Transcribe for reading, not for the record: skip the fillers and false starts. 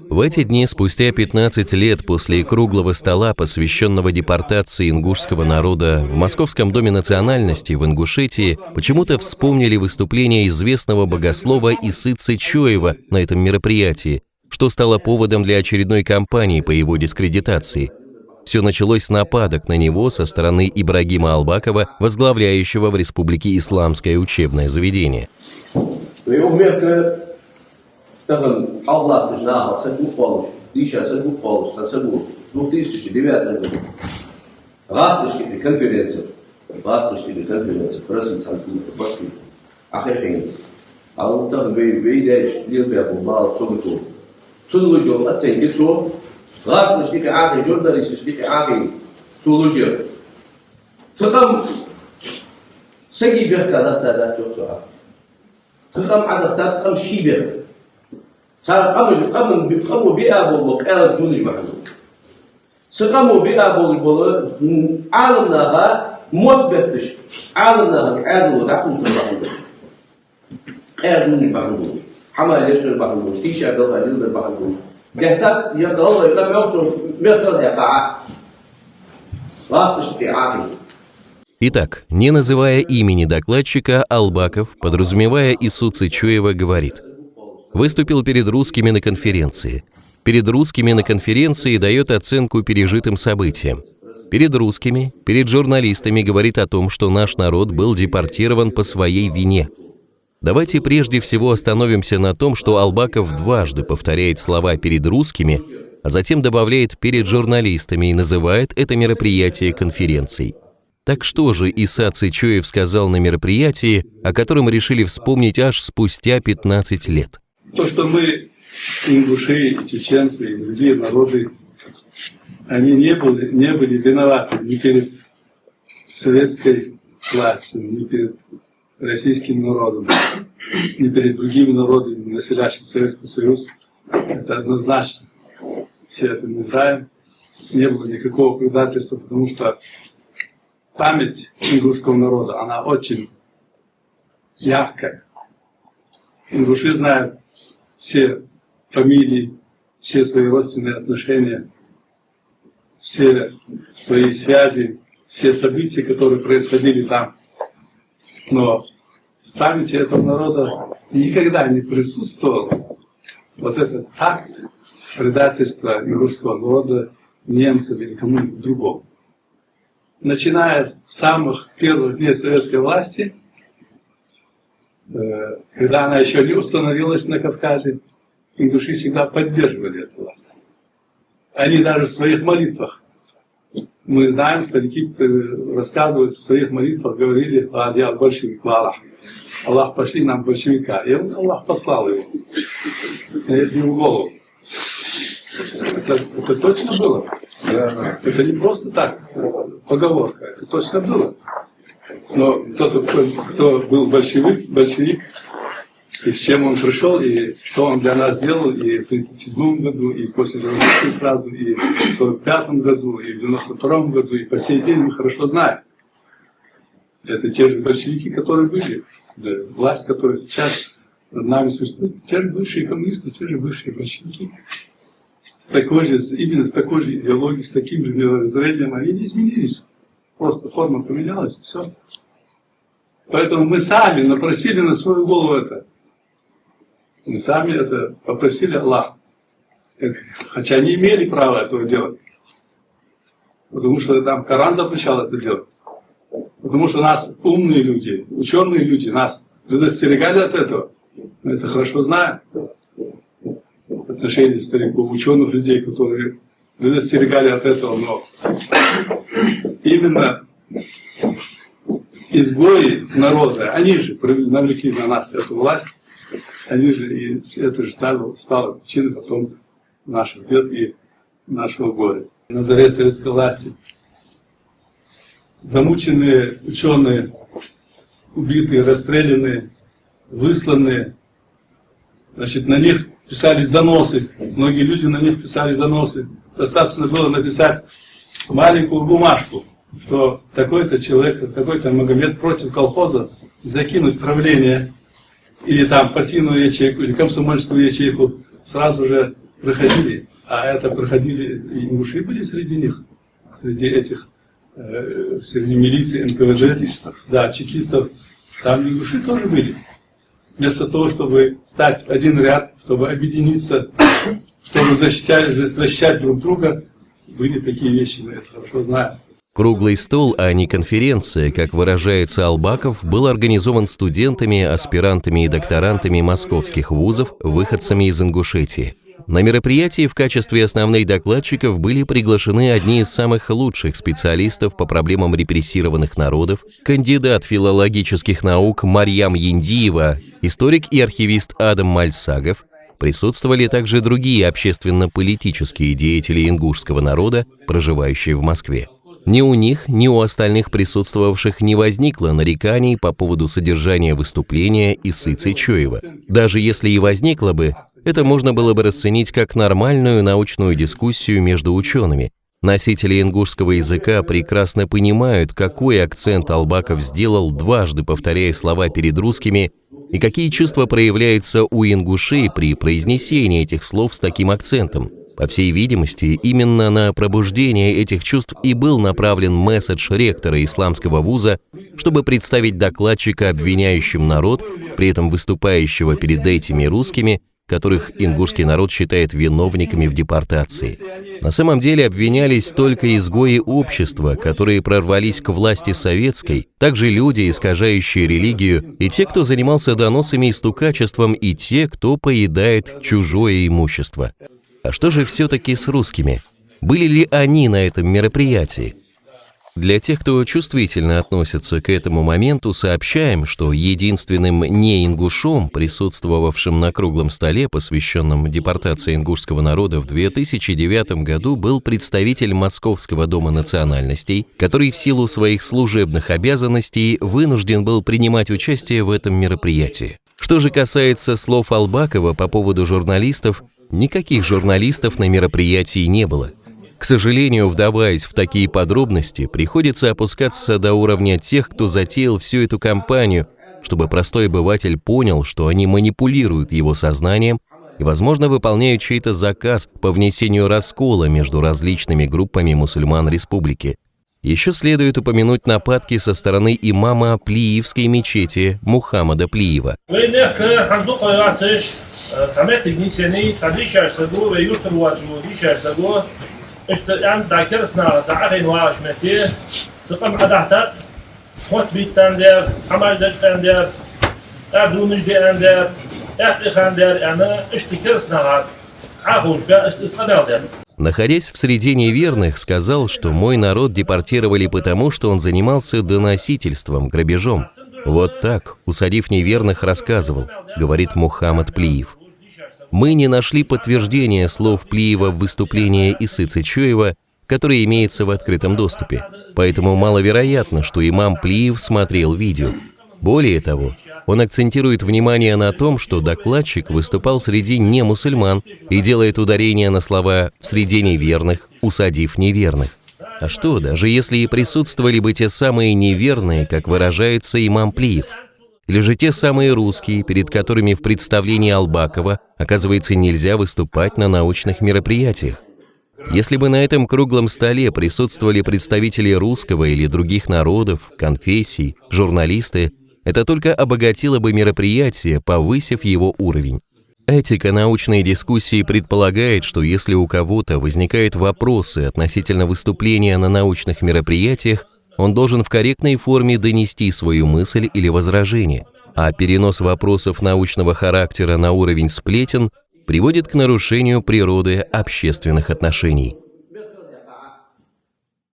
В эти дни, спустя 15 лет после круглого стола, посвященного депортации ингушского народа в Московском доме национальности в Ингушетии, почему-то вспомнили выступление известного богослова Исы Цечоева на этом мероприятии, что стало поводом для очередной кампании по его дискредитации. Все началось с нападок на него со стороны Ибрагима Албакова, возглавляющего в Республике Исламское учебное заведение. Гласностики аги, журналистики аги, цулужир. Тыкам саги бехка дахтада чоксуа. Тыкам адахтад тыкам шибех. Сар каму биабол бокал дуниш махну. Сыкаму биабол болу алымнага модбеттиш. Алымнага адыл дахун турбахну. Адуниш махну. Хамалешнер махну. Тиша дохалил махну. Итак, не называя имени докладчика, Албаков, подразумевая Ису Цечоева, говорит: выступил перед русскими на конференции. Перед русскими на конференции дает оценку пережитым событиям. Перед русскими, перед журналистами говорит о том, что наш народ был депортирован по своей вине. Давайте прежде всего остановимся на том, что Албаков дважды повторяет слова «перед русскими», а затем добавляет «перед журналистами» и называет это мероприятие конференцией. Так что же Иса Цечоев сказал на мероприятии, о котором решили вспомнить аж спустя 15 лет? То, что мы, ингуши, и чеченцы, и другие народы, они не были виноваты ни перед советской властью, ни перед российским народом, ни перед другими народами, населяющими Советский Союз. Это однозначно. Все это мы знаем. Не было никакого предательства, потому что память ингушского народа, она очень яркая. Ингуши знают все фамилии, все свои родственные отношения, все свои связи, все события, которые происходили там. Но в памяти этого народа никогда не присутствовал вот этот факт предательства ингушского народа немцам или кому-нибудь другому. Начиная с самых первых дней советской власти, когда она еще не установилась на Кавказе, ингуши всегда поддерживали эту власть. Они даже в своих молитвах, мы знаем, старики рассказывают, в своих молитвах говорили: «Аллах большевик, Аллах, Аллах, пошли нам большевика». И Аллах послал его. Если ему в голову. Это точно было. Это не просто так, поговорка. Это точно было. Но кто был большевик, и с чем он пришел, и что он для нас сделал, и в 1937 году, и после революции сразу, и в 1945 году, и в 1992 году, и по сей день мы хорошо знаем. Это те же большевики, которые были, да, власть, которая сейчас над нами существует, те же бывшие коммунисты, те же бывшие большевики. Именно с такой же идеологией, с таким же мировоззрением, они не изменились. Просто форма поменялась, и все. Поэтому мы сами напросили на свою голову это. Мы сами это попросили Аллах. Хотя не имели права этого делать. Потому что там Коран запрещал это делать. Потому что нас умные люди, ученые люди, нас предостерегали от этого. Мы это хорошо знаем. Отношения стариков, ученых людей, которые предостерегали от этого. Но именно изгои народа, они же навлекли на нас эту власть. Они же, и это же стало причиной потом наших бед и нашего горя. На заре советской власти замученные ученые, убитые, расстрелянные, высланные, значит, на них писались доносы. Многие люди на них писали доносы. Достаточно было написать маленькую бумажку, что такой-то человек, такой-то Магомед против колхоза, закинуть правление или там партийную ячейку, или комсомольскую ячейку сразу же проходили, а это проходили, и ингуши были среди них, среди этих, среди милиции, НКВД, да, чекистов, там ингуши тоже были. Вместо того, чтобы стать в один ряд, чтобы объединиться, чтобы защищать друг друга, были такие вещи, мы это хорошо знаем. Круглый стол, а не конференция, как выражается Албаков, был организован студентами, аспирантами и докторантами московских вузов, выходцами из Ингушетии. На мероприятии в качестве основных докладчиков были приглашены одни из самых лучших специалистов по проблемам репрессированных народов, кандидат филологических наук Марьям Яндиева, историк и архивист Адам Мальцагов. Присутствовали также другие общественно-политические деятели ингушского народа, проживающие в Москве. Ни у них, ни у остальных присутствовавших не возникло нареканий по поводу содержания выступления Исы Цичоева. Даже если и возникло бы, это можно было бы расценить как нормальную научную дискуссию между учеными. Носители ингушского языка прекрасно понимают, какой акцент Албаков сделал, дважды повторяя слова перед русскими, и какие чувства проявляются у ингушей при произнесении этих слов с таким акцентом. По всей видимости, именно на пробуждение этих чувств и был направлен месседж ректора исламского вуза, чтобы представить докладчика обвиняющим народ, при этом выступающего перед этими русскими, которых ингушский народ считает виновниками в депортации. На самом деле обвинялись только изгои общества, которые прорвались к власти советской, также люди, искажающие религию, и те, кто занимался доносами и стукачеством, и те, кто поедает чужое имущество. А что же все-таки с русскими? Были ли они на этом мероприятии? Для тех, кто чувствительно относится к этому моменту, сообщаем, что единственным не-ингушом, присутствовавшим на круглом столе, посвященном депортации ингушского народа в 2009 году, был представитель Московского дома национальностей, который в силу своих служебных обязанностей вынужден был принимать участие в этом мероприятии. Что же касается слов Албакова по поводу журналистов, никаких журналистов на мероприятии не было. К сожалению, вдаваясь в такие подробности, приходится опускаться до уровня тех, кто затеял всю эту кампанию, чтобы простой обыватель понял, что они манипулируют его сознанием и, возможно, выполняют чей-то заказ по внесению раскола между различными группами мусульман республики. Еще следует упомянуть нападки со стороны имама Плиевской мечети Мухаммада Плиева. Находясь в среде неверных, сказал, что мой народ депортировали потому, что он занимался доносительством, грабежом. Вот так, усадив неверных, рассказывал, говорит Мухаммад Плиев. Мы не нашли подтверждения слов Плиева в выступлении Исы Цичоева, которое имеется в открытом доступе. Поэтому маловероятно, что имам Плиев смотрел видео. Более того, он акцентирует внимание на том, что докладчик выступал среди немусульман и делает ударение на слова «в среде неверных», усадив неверных. А что, даже если и присутствовали бы те самые неверные, как выражается имам Плиев? Или же те самые русские, перед которыми в представлении Албакова, оказывается, нельзя выступать на научных мероприятиях? Если бы на этом круглом столе присутствовали представители русского или других народов, конфессий, журналисты, это только обогатило бы мероприятие, повысив его уровень. Этика научной дискуссии предполагает, что если у кого-то возникают вопросы относительно выступления на научных мероприятиях, он должен в корректной форме донести свою мысль или возражение, а перенос вопросов научного характера на уровень сплетен приводит к нарушению природы общественных отношений.